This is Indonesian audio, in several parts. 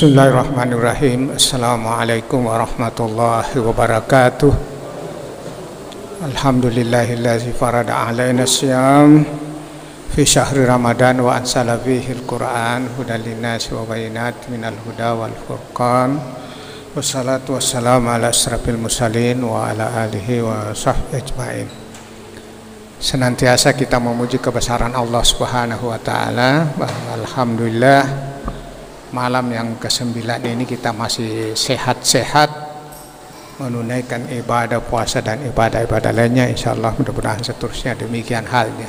Bismillahirrahmanirrahim. Assalamualaikum warahmatullahi wabarakatuh. Alhamdulillahillazi farada alaina siyam fi syahri Ramadan wa ansala fihi al-Qur'an hudan linnasi wa bayinat minal huda wal furqan. Wassalatu wassalamu ala asrafil mursalin wa ala alihi wa sahbihi ajma'in. Senantiasa kita memuji kebesaran Allah Subhanahu wa taala. Alhamdulillah, malam yang ke-9 ini kita masih sehat-sehat menunaikan ibadah puasa dan ibadah-ibadah lainnya. Insyaallah mudah-mudahan seterusnya demikian halnya.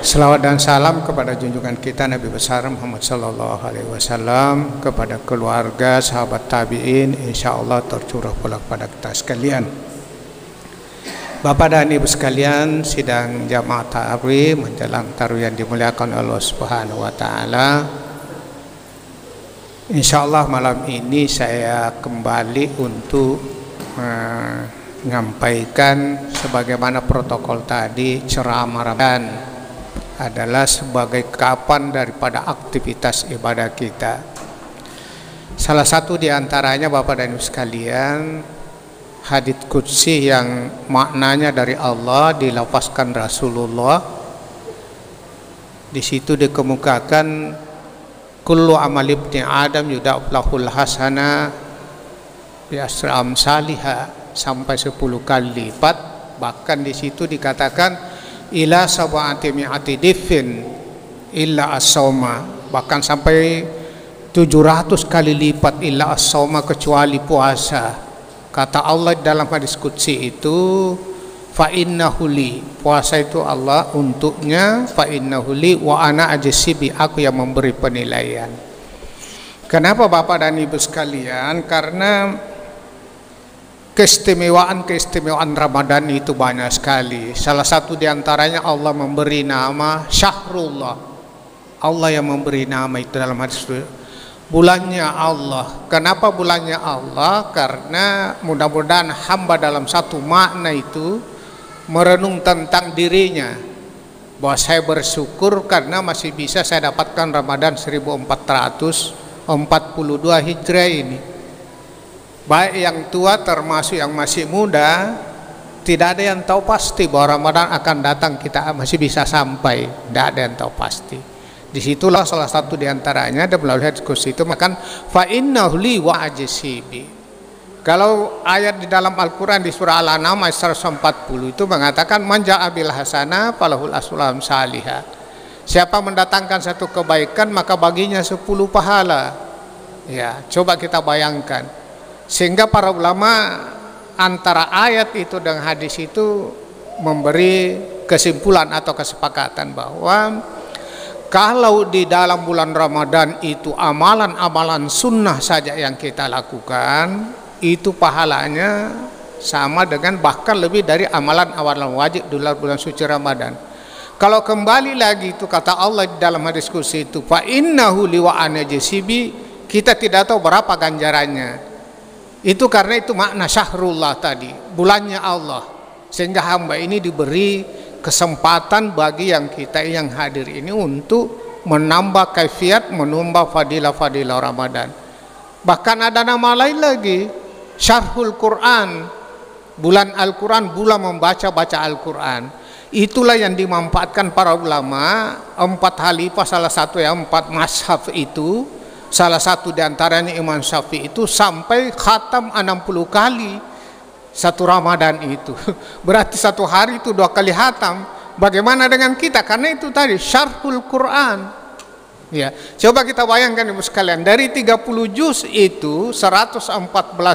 Selawat dan salam kepada junjungan kita Nabi besar Muhammad sallallahu alaihi wasallam, kepada keluarga, sahabat tabi'in, insyaallah tercurah pula kepada kita sekalian. Bapak dan Ibu sekalian, sidang jamaah ta'awih menjelang tarawih yang dimuliakan Allah Subhanahu wa taala. Insyaallah malam ini saya kembali untuk menyampaikan sebagaimana protokol tadi, ceramah Ramadan adalah sebagai kapan daripada aktivitas ibadah kita. Salah satu diantaranya Bapak dan Ibu sekalian, hadits qudsi yang maknanya dari Allah dilafazkan Rasulullah. Di situ dikemukakan kullu amal ibni Adam yudha'u hasana bi asri amsalha, sampai 10 kali lipat. Bahkan di situ dikatakan ila sab'ati mi'ati difin illa as-sauma, bahkan sampai 700 kali lipat illa as-sauma, kecuali puasa. Kata Allah dalam hadis qudsi itu, fa innahu li, puasa itu Allah untuknya, fa innahu li wa ana ajsibi, aku yang memberi penilaian. Kenapa Bapak dan Ibu sekalian? Karena keistimewaan Ramadan itu banyak sekali. Salah satu diantaranya Allah memberi nama Syahrullah. Allah yang memberi nama itu dalam hadis bulannya Allah. Kenapa bulannya Allah? Karena mudah-mudahan hamba dalam satu makna itu merenung tentang dirinya, bahwa saya bersyukur karena masih bisa saya dapatkan Ramadan 1442 Hijriah ini. Baik yang tua termasuk yang masih muda, tidak ada yang tahu pasti bahwa Ramadan akan datang, kita masih bisa sampai, tidak ada yang tahu pasti. Disitulah salah satu diantaranya ada melalui hadis qudsi itu, maka fa innahu li wa ajsibi. Kalau ayat di dalam Al-Quran di surah Al-An'am ayat 140 itu mengatakan man ja'a bil hasanah falahul aslam salihah. Siapa mendatangkan satu kebaikan maka baginya 10 pahala. Ya, coba kita bayangkan. Sehingga para ulama antara ayat itu dan hadis itu memberi kesimpulan atau kesepakatan bahwa kalau di dalam bulan Ramadan itu amalan-amalan sunnah saja yang kita lakukan, itu pahalanya sama dengan bahkan lebih dari amalan-amalan wajib di bulan suci Ramadan. Kalau kembali lagi itu kata Allah di dalam hadis qudsi itu, fa innahu li wa ana jasibi, kita tidak tahu berapa ganjarannya. Itu karena itu makna syahrullah tadi, bulannya Allah. Sehingga hamba ini diberi kesempatan bagi yang kita yang hadir ini untuk menambah kaifiat, menambah fadilah-fadilah Ramadan. Bahkan ada nama lain lagi, Syahrul Quran, bulan Al-Quran, bulan membaca Al-Quran. Itulah yang dimanfaatkan para ulama, 4 khalifah, salah satu yang 4 mazhab itu, salah satu diantaranya Imam Syafi'i itu sampai khatam 60 kali satu Ramadan itu. Berarti satu hari itu 2 kali khatam. Bagaimana dengan kita? Karena itu tadi Syarhul Quran. Ya, coba kita bayangkan Ibu sekalian, dari 30 juz itu 114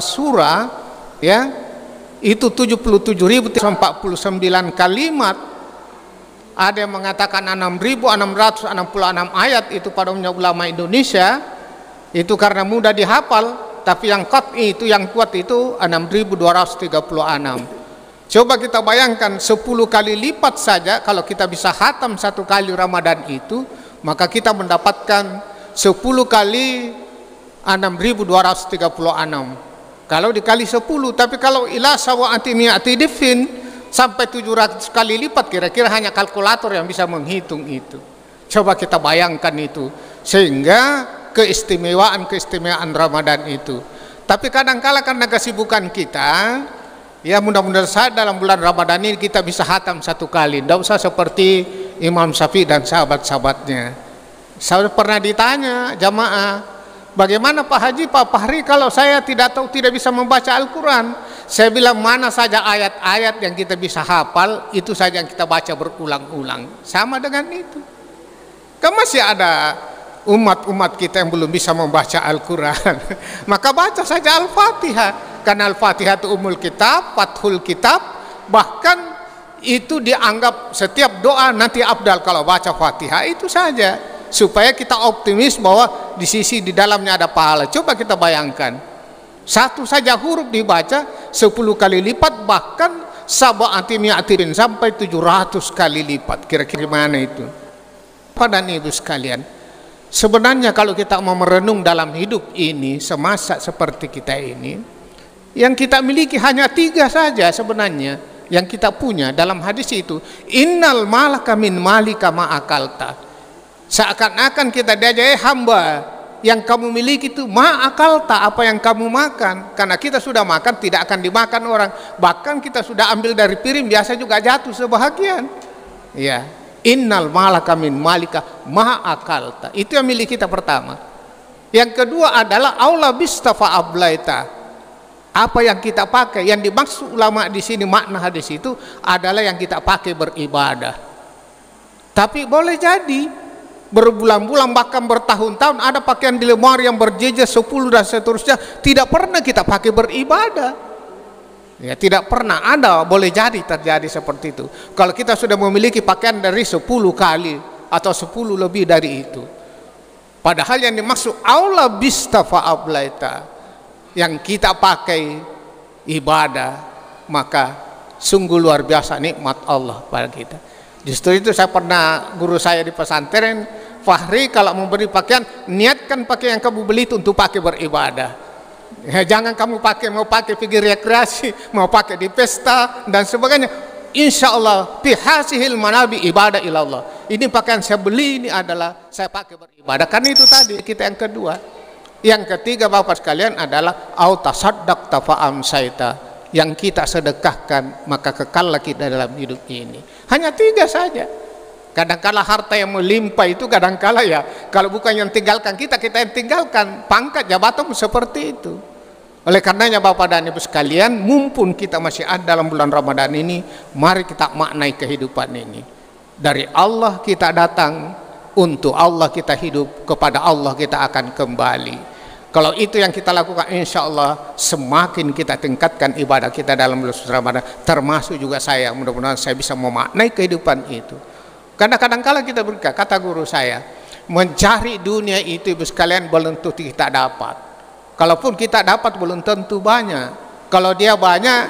surah, ya, itu 77.049 kalimat. Ada yang mengatakan 6.666 ayat itu pada ulama Indonesia. Itu karena mudah dihafal, tapi yang qat'i itu yang kuat itu 6.236. Coba kita bayangkan 10 kali lipat saja kalau kita bisa khatam satu kali Ramadan itu, maka kita mendapatkan 10 kali 6.236. Kalau dikali 10, tapi kalau ila sawa'ati mi'ati difin sampai 700 kali lipat, kira-kira hanya kalkulator yang bisa menghitung itu. Coba kita bayangkan itu. Sehingga keistimewaan Ramadan itu. Tapi kadang-kala karena kesibukan kita, ya mudah-mudahan saat dalam bulan Ramadan ini kita bisa hatam 1 kali. Tidak usah seperti Imam Syafi'i dan sahabat-sahabatnya. Saya pernah ditanya jamaah, bagaimana Pak Haji, Pak Fahri, kalau saya tidak bisa membaca Al-Quran? Saya bilang, mana saja ayat-ayat yang kita bisa hafal, itu saja yang kita baca berulang-ulang. Sama dengan itu. Kan masih ada umat-umat kita yang belum bisa membaca Al-Quran. Maka baca saja Al-Fatihah. Karena Al-Fatihah itu umul kitab, fathul kitab. Bahkan itu dianggap setiap doa nanti afdal kalau baca Fatihah. Itu saja. Supaya kita optimis bahwa di sisi di dalamnya ada pahala. Coba kita bayangkan. Satu saja huruf dibaca 10 kali lipat, bahkan sab'ati mi'atin sampai 700 kali lipat. Kira-kira mana itu? Pada ibu sekalian, sebenarnya kalau kita mau merenung dalam hidup ini, semasa seperti kita ini, yang kita miliki hanya 3 saja sebenarnya yang kita punya. Dalam hadis itu, innal malaka min malika ma'akalta. Seakan-akan kita diajari, hamba, yang kamu miliki itu ma'akalta, apa yang kamu makan. Karena kita sudah makan, tidak akan dimakan orang. Bahkan kita sudah ambil dari piring, biasa juga jatuh sebahagian. Ya, innal malaka min malika ma'akalta. Itu yang milik kita pertama. Yang kedua adalah aula bistafa ablaita. Apa yang kita pakai, yang dimaksud ulama di sini makna hadis itu adalah yang kita pakai beribadah. Tapi boleh jadi berbulan-bulan bahkan bertahun-tahun ada pakaian di lemari yang berjejer 10 dan seterusnya, tidak pernah kita pakai beribadah. Ya, tidak pernah ada, boleh jadi terjadi seperti itu. Kalau kita sudah memiliki pakaian dari 10 kali atau 10 lebih dari itu. Padahal yang dimaksud aula bistafa ablaita, yang kita pakai ibadah, maka sungguh luar biasa nikmat Allah pada kita. Justru itu saya pernah, guru saya di pesantren, Fahri, kalau memberi pakaian, niatkan pakaian yang kamu beli itu untuk pakai beribadah. Ya, jangan kamu mau pakai pergi rekreasi, mau pakai di pesta dan sebagainya. Insya Allah bihasihil manabi ibadah ilallah. Ini pakaian saya beli, ini adalah saya pakai beribadah. Karena itu tadi kita yang kedua. Yang ketiga Bapak sekalian adalah autasaddaq tafa'am saita. Yang kita sedekahkan maka kekallah kita dalam hidup ini. Hanya 3 saja. Kadangkala harta yang melimpah itu kadangkala ya, kalau bukan yang tinggalkan kita yang tinggalkan. Pangkat, jabatan seperti itu. Oleh karenanya Bapak dan Ibu sekalian, mumpun kita masih ada dalam bulan Ramadan ini, mari kita maknai kehidupan ini. Dari Allah kita datang, untuk Allah kita hidup, kepada Allah kita akan kembali. Kalau itu yang kita lakukan, insya Allah semakin kita tingkatkan ibadah kita dalam bulan Ramadan. Termasuk juga saya, mudah-mudahan saya bisa memaknai kehidupan itu. Karena kadang-kala kita berkata, kata guru saya, mencari dunia itu Ibu sekalian belum tentu kita dapat. Kalaupun kita dapat belum tentu banyak. Kalau dia banyak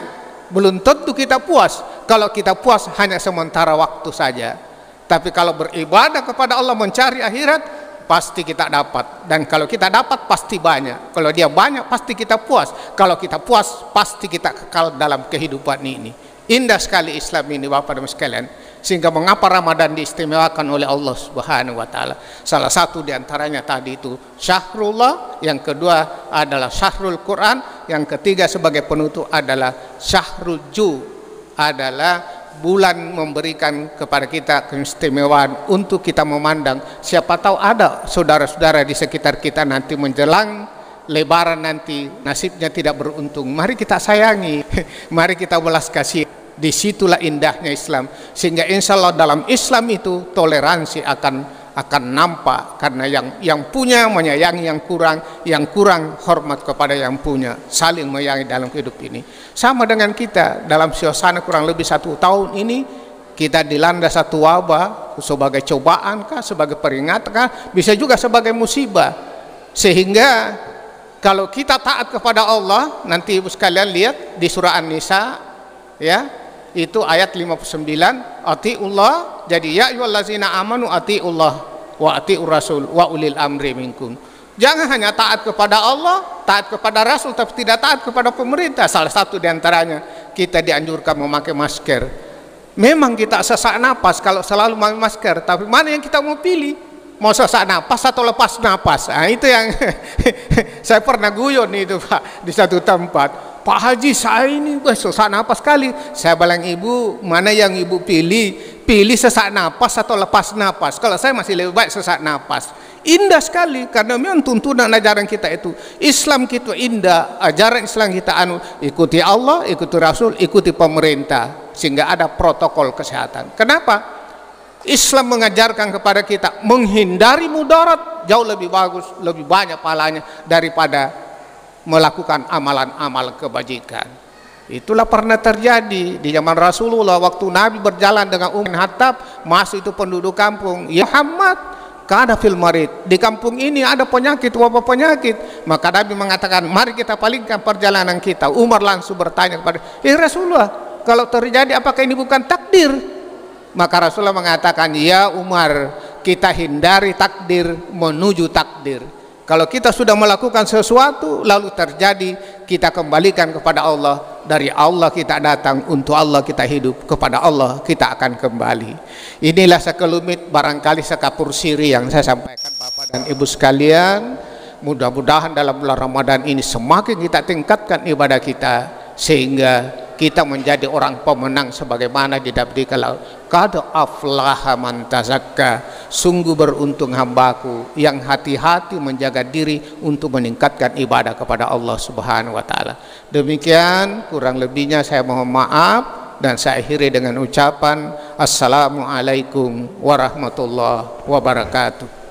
belum tentu kita puas. Kalau kita puas hanya sementara waktu saja. Tapi kalau beribadah kepada Allah, mencari akhirat, pasti kita dapat. Dan kalau kita dapat pasti banyak. Kalau dia banyak pasti kita puas. Kalau kita puas pasti kita kekal dalam kehidupan ini. Indah sekali Islam ini Bapak dan sekalian. Sehingga mengapa Ramadan diistimewakan oleh Allah Subhanahu wa taala? Salah satu diantaranya tadi itu Syahrullah, yang kedua adalah Syahrul Quran, yang ketiga sebagai penutup adalah Syahrul Ju, adalah bulan memberikan kepada kita keistimewaan untuk kita memandang. Siapa tahu ada saudara-saudara di sekitar kita nanti menjelang Lebaran nanti nasibnya tidak beruntung. Mari kita sayangi, mari kita belas kasih. Disitulah indahnya Islam. Sehingga insya Allah dalam Islam itu toleransi akan nampak. Karena yang punya menyayangi yang kurang hormat kepada yang punya, saling menyayangi dalam hidup ini. Sama dengan kita dalam suasana kurang lebih 1 tahun ini, kita dilanda satu wabah sebagai cobaan kah, sebagai peringatan kah, bisa juga sebagai musibah. Sehingga kalau kita taat kepada Allah, nanti Ibu sekalian lihat di surah An-Nisa, ya, itu ayat 59, atiullah. Jadi ya ayyuhallazina amanu atiullah wa atiur rasul wa ulil amri minkum. Jangan hanya taat kepada Allah, taat kepada Rasul, tapi tidak taat kepada pemerintah. Salah satu diantaranya kita dianjurkan memakai masker. Memang kita sesak napas kalau selalu memakai masker, tapi mana yang kita mau pilih? mau sesak napas atau lepas napas. Nah, itu yang saya pernah guyon itu Pak di satu tempat. Pak Haji, saya ini sesak napas sekali. Saya bilang, ibu, mana yang ibu pilih? Pilih sesak napas atau lepas napas? Kalau saya masih lebih baik sesak napas. Indah sekali, karena memang tuntunan ajaran kita itu. Islam kita indah, ajaran Islam kita ikuti Allah, ikuti Rasul, ikuti pemerintah, sehingga ada protokol kesehatan. Kenapa? Islam mengajarkan kepada kita menghindari mudarat jauh lebih bagus, lebih banyak pahalanya daripada melakukan amalan-amalan kebajikan. Itulah pernah terjadi di zaman Rasulullah waktu Nabi berjalan dengan Umar Khattab, masuk itu penduduk kampung. Ya Muhammad, kada fil marid, di kampung ini ada penyakit, wabah penyakit. Maka Nabi mengatakan, mari kita palingkan perjalanan kita. Umar langsung bertanya kepada, Rasulullah, kalau terjadi apakah ini bukan takdir? Maka Rasulullah mengatakan, ya Umar, kita hindari takdir menuju takdir. Kalau kita sudah melakukan sesuatu lalu terjadi, kita kembalikan kepada Allah. Dari Allah kita datang, untuk Allah kita hidup, kepada Allah kita akan kembali. Inilah sekelumit barangkali sekapur siri yang saya sampaikan Bapak dan Ibu sekalian. Mudah-mudahan dalam bulan Ramadan ini semakin kita tingkatkan ibadah kita, sehingga kita menjadi orang pemenang sebagaimana didapati kalau qad aflaha man tazakka, sungguh beruntung hambaku yang hati-hati menjaga diri untuk meningkatkan ibadah kepada Allah Subhanahu wa taala. Demikian kurang lebihnya saya mohon maaf, dan saya akhiri dengan ucapan assalamualaikum warahmatullahi wabarakatuh.